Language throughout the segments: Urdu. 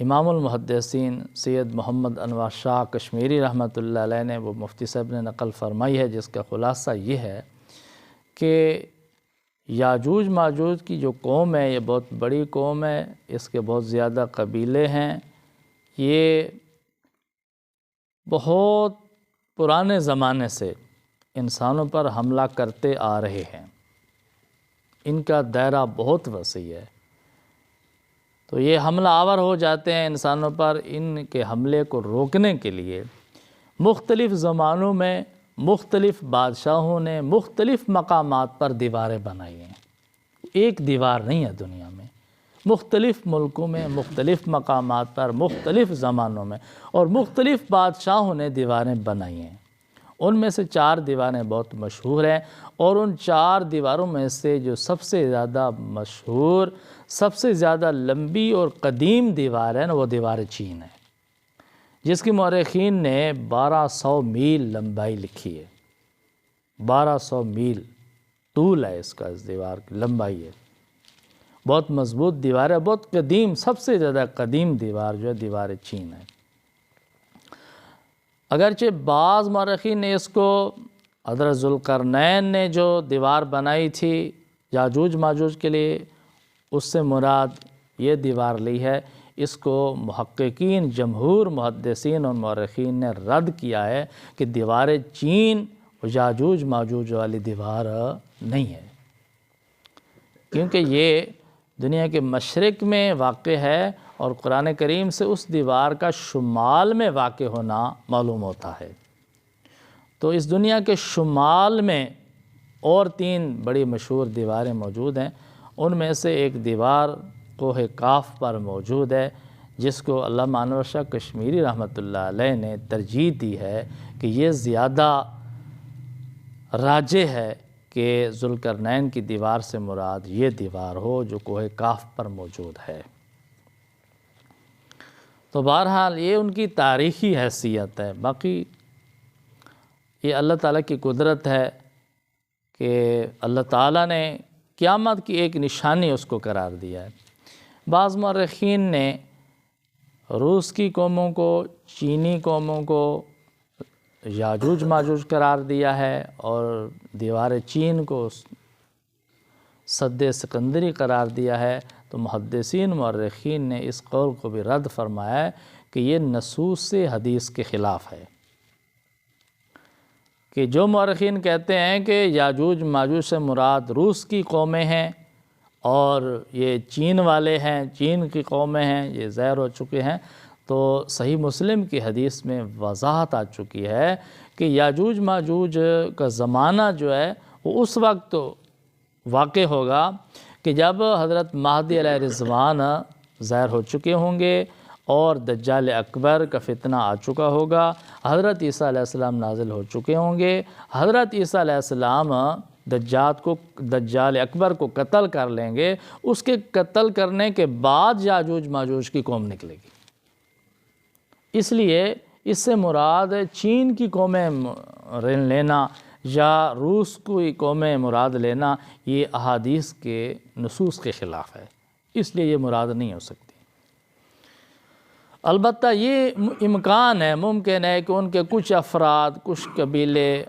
امام المحدثین سید محمد انور شاہ کشمیری رحمۃ اللہ علیہ نے وہ مفتی صاحب نے نقل فرمائی ہے، جس کا خلاصہ یہ ہے کہ یاجوج ماجوج کی جو قوم ہے یہ بہت بڑی قوم ہے، اس کے بہت زیادہ قبیلے ہیں، یہ بہت پرانے زمانے سے انسانوں پر حملہ کرتے آ رہے ہیں، ان کا دائرہ بہت وسیع ہے، تو یہ حملہ آور ہو جاتے ہیں انسانوں پر۔ ان کے حملے کو روکنے کے لیے مختلف زمانوں میں مختلف بادشاہوں نے مختلف مقامات پر دیواریں بنائی ہیں، ایک دیوار نہیں ہے دنیا میں، مختلف ملکوں میں مختلف مقامات پر مختلف زمانوں میں اور مختلف بادشاہوں نے دیواریں بنائی ہیں۔ ان میں سے 4 دیواریں بہت مشہور ہیں، اور ان 4 دیواروں میں سے جو سب سے زیادہ مشہور، سب سے زیادہ لمبی اور قدیم دیوار ہے نا، وہ دیوار چین ہے، جس کی مورخین نے 1200 میل لمبائی لکھی ہے۔ 1200 میل طول ہے اس کا، اس دیوار کی لمبائی ہے، بہت مضبوط دیوار ہے، بہت قدیم، سب سے زیادہ قدیم دیوار جو ہے دیوار چین ہے۔ اگرچہ بعض مورخین نے اس کو حضرت ذوالقرنین نے جو دیوار بنائی تھی یاجوج ماجوج کے لیے، اس سے مراد یہ دیوار لی ہے، اس کو محققین جمہور محدثین اور مورخین نے رد کیا ہے کہ دیوار چین یاجوج ماجوج والی دیوار نہیں ہے، کیونکہ یہ دنیا کے مشرق میں واقع ہے اور قرآن کریم سے اس دیوار کا شمال میں واقع ہونا معلوم ہوتا ہے۔ تو اس دنیا کے شمال میں اور 3 بڑی مشہور دیواریں موجود ہیں، ان میں سے ایک دیوار کوہ کاف پر موجود ہے، جس کو علامہ انور شاہ کشمیری رحمۃ اللہ علیہ نے ترجیح دی ہے کہ یہ زیادہ راجح ہے کہ ذوالقرنین کی دیوار سے مراد یہ دیوار ہو جو کوہ کاف پر موجود ہے۔ تو بہرحال یہ ان کی تاریخی حیثیت ہے، باقی یہ اللہ تعالیٰ کی قدرت ہے کہ اللہ تعالیٰ نے قیامت کی ایک نشانی اس کو قرار دیا ہے۔ بعض مورخین نے روس کی قوموں کو، چینی قوموں کو یاجوج ماجوج قرار دیا ہے، اور دیوار چین کو سد سکندری قرار دیا ہے، تو محدثین مورخین نے اس قول کو بھی رد فرمایا ہے کہ یہ نصوص حدیث کے خلاف ہے، کہ جو مورخین کہتے ہیں کہ یاجوج ماجوج سے مراد روس کی قومیں ہیں اور یہ چین والے ہیں، چین کی قومیں ہیں، یہ ظاہر ہو چکے ہیں، تو صحیح مسلم کی حدیث میں وضاحت آ چکی ہے کہ یاجوج ماجوج کا زمانہ جو ہے وہ اس وقت واقع ہوگا کہ جب حضرت مہدی علیہ رضوان ظاہر ہو چکے ہوں گے اور دجال اکبر کا فتنہ آ چکا ہوگا، حضرت عیسیٰ علیہ السلام نازل ہو چکے ہوں گے، حضرت عیسیٰ علیہ السلام دجال اکبر کو قتل کر لیں گے، اس کے قتل کرنے کے بعد یاجوج ماجوج کی قوم نکلے گی۔ اس لیے اس سے مراد چین کی قومیں لینا یا روس کی قومیں مراد لینا یہ احادیث کے نصوص کے خلاف ہے، اس لیے یہ مراد نہیں ہو سکتی۔ البتہ یہ امکان ہے، ممکن ہے کہ ان کے کچھ افراد، کچھ قبیلے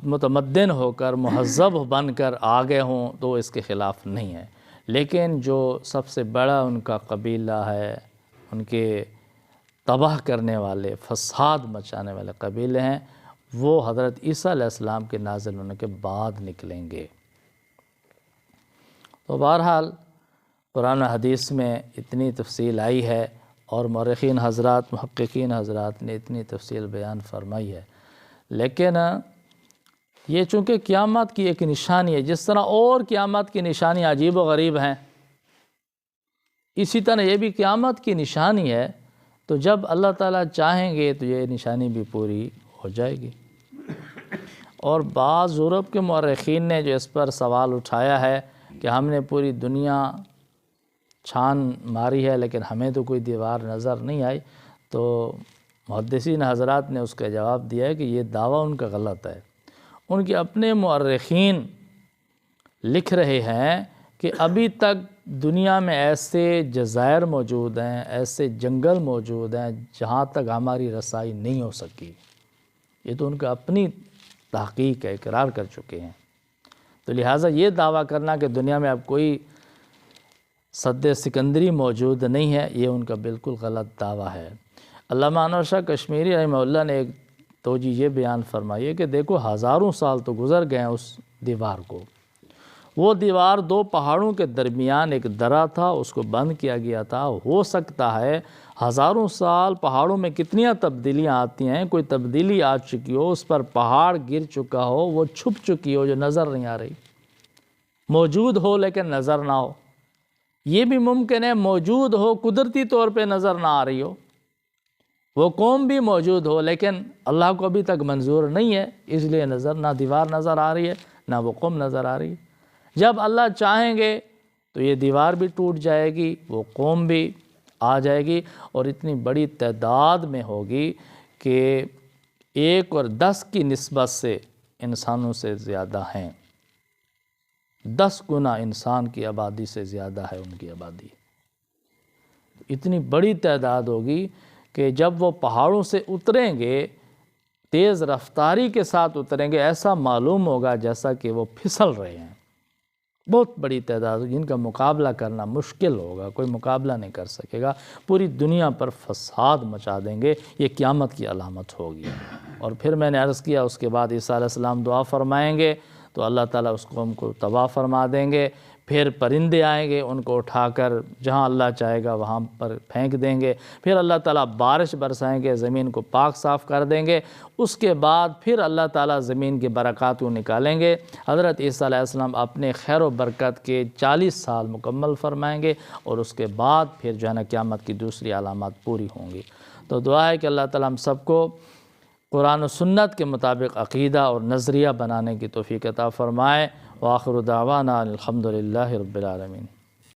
متمدن ہو کر، مہذب بن کر آگے ہوں تو اس کے خلاف نہیں ہے، لیکن جو سب سے بڑا ان کا قبیلہ ہے، ان کے تباہ کرنے والے، فساد مچانے والے قبیلے ہیں، وہ حضرت عیسیٰ علیہ السلام کے نازل ہونے کے بعد نکلیں گے۔ تو بہرحال قرآن و حدیث میں اتنی تفصیل آئی ہے اور مورخین حضرات، محققین حضرات نے اتنی تفصیل بیان فرمائی ہے، لیکن یہ چونکہ قیامت کی ایک نشانی ہے، جس طرح اور قیامت کی نشانی عجیب و غریب ہیں، اسی طرح یہ بھی قیامت کی نشانی ہے، تو جب اللہ تعالیٰ چاہیں گے تو یہ نشانی بھی پوری ہو جائے گی۔ اور بعض یورپ کے مورخین نے جو اس پر سوال اٹھایا ہے کہ ہم نے پوری دنیا چھان ماری ہے لیکن ہمیں تو کوئی دیوار نظر نہیں آئی، تو محدثین حضرات نے اس کا جواب دیا ہے کہ یہ دعویٰ ان کا غلط ہے۔ ان کے اپنے مورخین لکھ رہے ہیں کہ ابھی تک دنیا میں ایسے جزائر موجود ہیں، ایسے جنگل موجود ہیں جہاں تک ہماری رسائی نہیں ہو سکی۔ یہ تو ان کا اپنی تحقیق ہے، اقرار کر چکے ہیں۔ تو لہٰذا یہ دعویٰ کرنا کہ دنیا میں اب کوئی سد سکندری موجود نہیں ہے، یہ ان کا بالکل غلط دعویٰ ہے۔ علامہ انور شاہ کشمیری رحمہ اللہ نے ایک توجہ یہ بیان فرمائی ہے کہ دیکھو ہزاروں سال تو گزر گئے ہیں اس دیوار کو، وہ دیوار دو پہاڑوں کے درمیان ایک درہ تھا، اس کو بند کیا گیا تھا۔ ہو سکتا ہے ہزاروں سال پہاڑوں میں کتنیاں تبدیلیاں آتی ہیں، کوئی تبدیلی آ چکی ہو، اس پر پہاڑ گر چکا ہو، وہ چھپ چکی ہو جو نظر نہیں آ رہی، موجود ہو لیکن نظر نہ ہو۔ یہ بھی ممکن ہے موجود ہو، قدرتی طور پہ نظر نہ آ رہی ہو، وہ قوم بھی موجود ہو لیکن اللہ کو ابھی تک منظور نہیں ہے، اس لیے نہ دیوار نظر آ رہی ہے، نہ وہ قوم نظر آ رہی ہے۔ جب اللہ چاہیں گے تو یہ دیوار بھی ٹوٹ جائے گی، وہ قوم بھی آ جائے گی، اور اتنی بڑی تعداد میں ہوگی کہ 1 اور 10 کی نسبت سے انسانوں سے زیادہ ہیں، 10 گنا انسان کی آبادی سے زیادہ ہے ان کی آبادی۔ اتنی بڑی تعداد ہوگی کہ جب وہ پہاڑوں سے اتریں گے، تیز رفتاری کے ساتھ اتریں گے، ایسا معلوم ہوگا جیسا کہ وہ پھسل رہے ہیں۔ بہت بڑی تعداد جن کا مقابلہ کرنا مشکل ہوگا، کوئی مقابلہ نہیں کر سکے گا، پوری دنیا پر فساد مچا دیں گے، یہ قیامت کی علامت ہوگی۔ اور پھر میں نے عرض کیا اس کے بعد عیسیٰ علیہ السلام دعا فرمائیں گے تو اللہ تعالیٰ اس قوم کو تباہ فرما دیں گے، پھر پرندے آئیں گے، ان کو اٹھا کر جہاں اللہ چاہے گا وہاں پر پھینک دیں گے، پھر اللہ تعالیٰ بارش برسائیں گے، زمین کو پاک صاف کر دیں گے، اس کے بعد پھر اللہ تعالیٰ زمین کی برکات کو نکالیں گے۔ حضرت عیسیٰ علیہ السلام اپنے خیر و برکت کے 40 سال مکمل فرمائیں گے، اور اس کے بعد پھر جو ہے نا قیامت کی دوسری علامات پوری ہوں گی۔ تو دعا ہے کہ اللہ تعالیٰ ہم سب کو قرآن و سنت کے مطابق عقیدہ اور نظریہ بنانے کی توفیق عطا فرمائے۔ وآخر دعوانا الحمدللہ رب العالمین۔